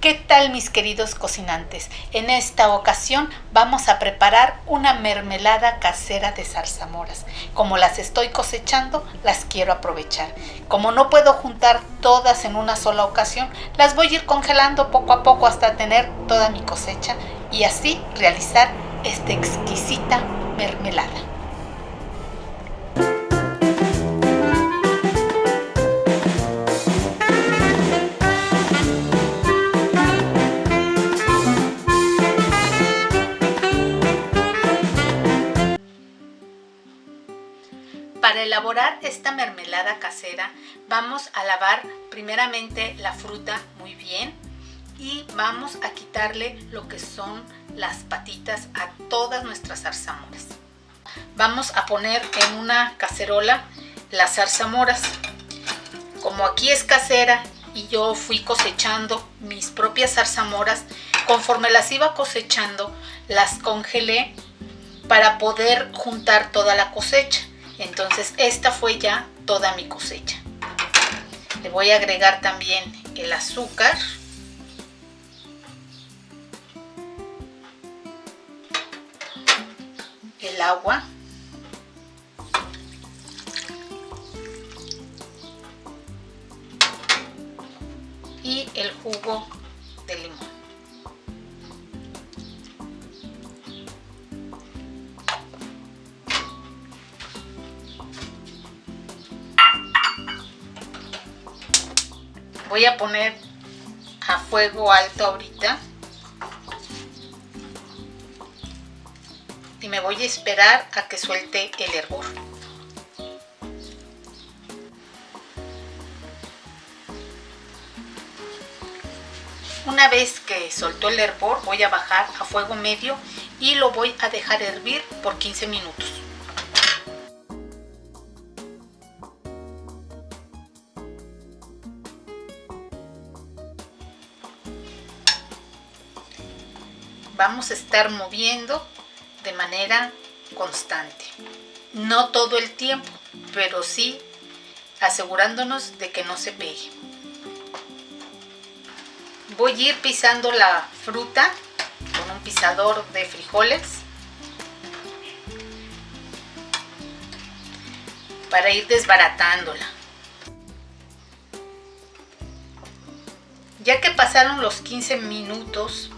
¿Qué tal, mis queridos cocinantes? En esta ocasión vamos a preparar una mermelada casera de zarzamoras. Como las estoy cosechando, las quiero aprovechar. Como no puedo juntar todas en una sola ocasión, las voy a ir congelando poco a poco hasta tener toda mi cosecha y así realizar esta exquisita mermelada. Para elaborar esta mermelada casera vamos a lavar primeramente la fruta muy bien y vamos a quitarle lo que son las patitas a todas nuestras zarzamoras. Vamos a poner en una cacerola las zarzamoras. Como aquí es casera y yo fui cosechando mis propias zarzamoras, conforme las iba cosechando las congelé para poder juntar toda la cosecha. Entonces esta fue ya toda mi cosecha. Le voy a agregar también el azúcar. El agua. Y el jugo de limón. Voy a poner a fuego alto ahorita y me voy a esperar a que suelte el hervor. Una vez que soltó el hervor, voy a bajar a fuego medio y lo voy a dejar hervir por 15 minutos. Vamos a estar moviendo de manera constante. No todo el tiempo, pero sí asegurándonos de que no se pegue. Voy a ir pisando la fruta con un pisador de frijoles para ir desbaratándola. Ya que pasaron los 15 minutos,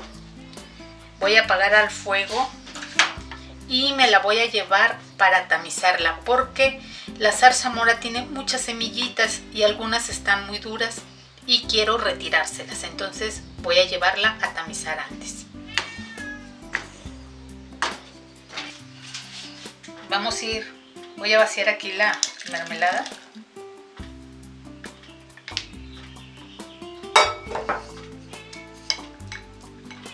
voy a apagar al fuego y me la voy a llevar para tamizarla porque la zarzamora tiene muchas semillitas y algunas están muy duras y quiero retirárselas. Entonces voy a llevarla a tamizar antes. Voy a vaciar aquí la mermelada.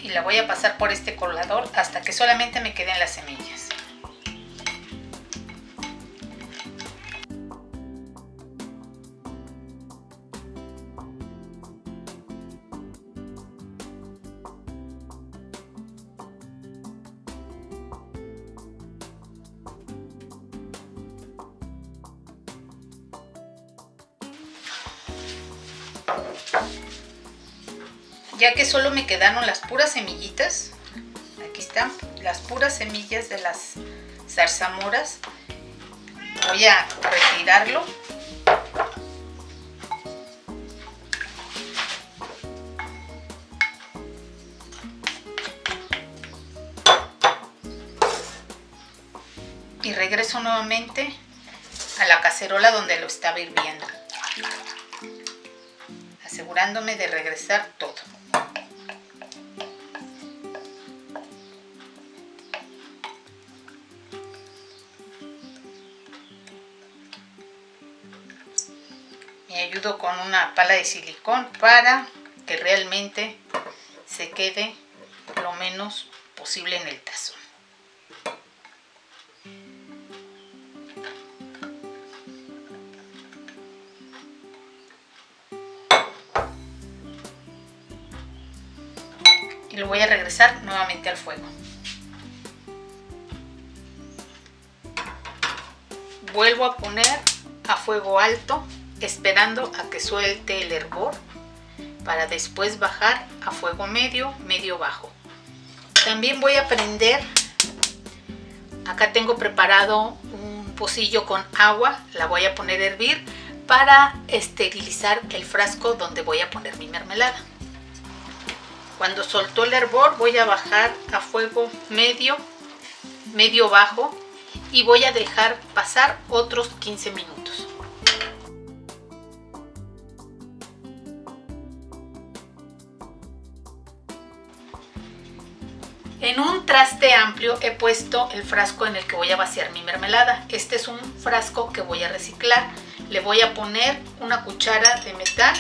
Y la voy a pasar por este colador hasta que solamente me queden las semillas. Ya que solo me quedaron las puras semillitas, aquí están las puras semillas de las zarzamoras, voy a retirarlo. Y regreso nuevamente a la cacerola donde lo estaba hirviendo, asegurándome de regresar todo. Me ayudo con una pala de silicón para que realmente se quede lo menos posible en el tazón. Y lo voy a regresar nuevamente al fuego. Vuelvo a poner a fuego alto, esperando a que suelte el hervor para después bajar a fuego medio, medio bajo. También voy a prender, acá tengo preparado un pocillo con agua, la voy a poner a hervir para esterilizar el frasco donde voy a poner mi mermelada. Cuando soltó el hervor voy a bajar a fuego medio, medio bajo y voy a dejar pasar otros 15 minutos. En un traste amplio he puesto el frasco en el que voy a vaciar mi mermelada. Este es un frasco que voy a reciclar. Le voy a poner una cuchara de metal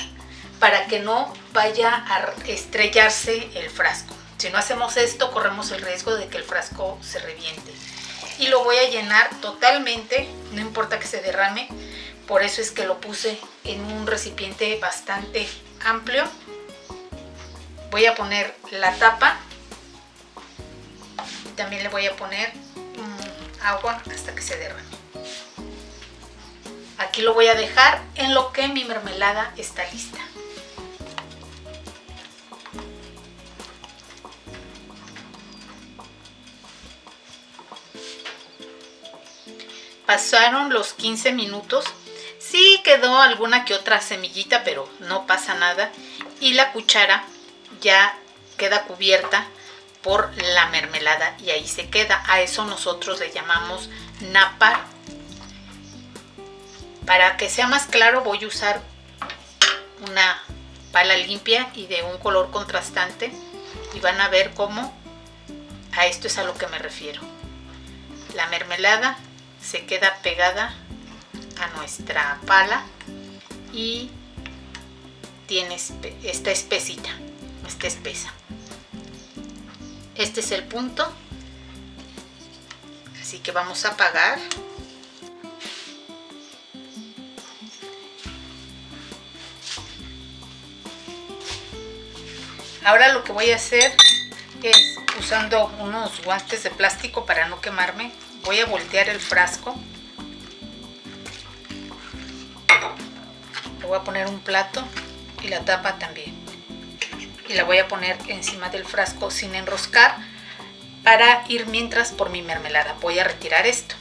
para que no vaya a estrellarse el frasco. Si no hacemos esto, corremos el riesgo de que el frasco se reviente. Y lo voy a llenar totalmente, no importa que se derrame. Por eso es que lo puse en un recipiente bastante amplio. Voy a poner la tapa. También le voy a poner agua hasta que se derrame. Aquí lo voy a dejar en lo que mi mermelada está lista. Pasaron los 15 minutos. Sí quedó alguna que otra semillita, pero no pasa nada. Y la cuchara ya queda cubierta por la mermelada y ahí se queda. A eso nosotros le llamamos nápar. Para que sea más claro voy a usar una pala limpia y de un color contrastante y van a ver cómo a esto es a lo que me refiero. La mermelada se queda pegada a nuestra pala y está espesita, está espesa. Este es el punto, así que vamos a apagar. Ahora lo que voy a hacer es, usando unos guantes de plástico para no quemarme, voy a voltear el frasco. Le voy a poner un plato y la tapa también. Y la voy a poner encima del frasco sin enroscar para ir mientras por mi mermelada. Voy a retirar esto.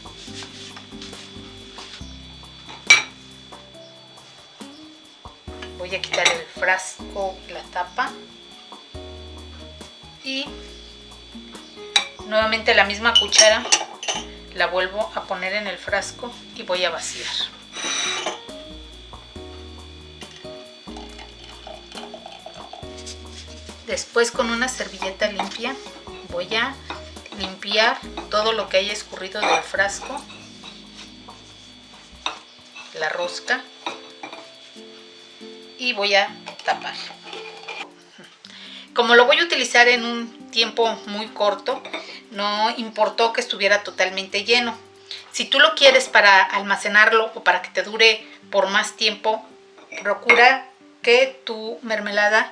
Voy a quitar el frasco, la tapa. Y nuevamente la misma cuchara la vuelvo a poner en el frasco y voy a vaciar. Después con una servilleta limpia voy a limpiar todo lo que haya escurrido del frasco, la rosca, y voy a tapar. Como lo voy a utilizar en un tiempo muy corto, no importó que estuviera totalmente lleno. Si tú lo quieres para almacenarlo o para que te dure por más tiempo, procura que tu mermelada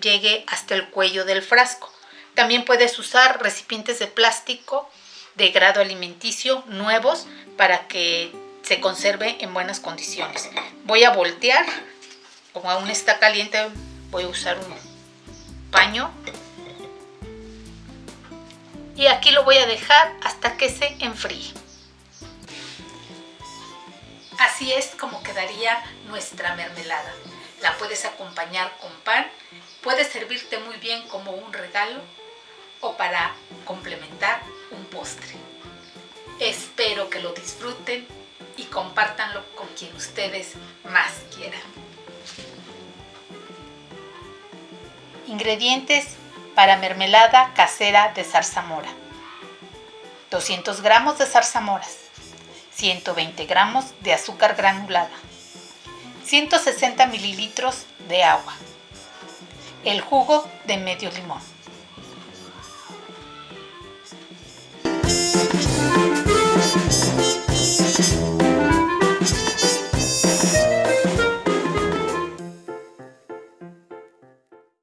llegue hasta el cuello del frasco. También puedes usar recipientes de plástico de grado alimenticio nuevos para que se conserve en buenas condiciones. Voy a voltear, como aún está caliente, voy a usar un paño y aquí lo voy a dejar hasta que se enfríe. Así es como quedaría nuestra mermelada. La puedes acompañar con pan, puede servirte muy bien como un regalo o para complementar un postre. Espero que lo disfruten y compártanlo con quien ustedes más quieran. Ingredientes para mermelada casera de zarzamora: 200 gramos de zarzamoras, 120 gramos de azúcar granulada, 160 mililitros de agua, el jugo de medio limón.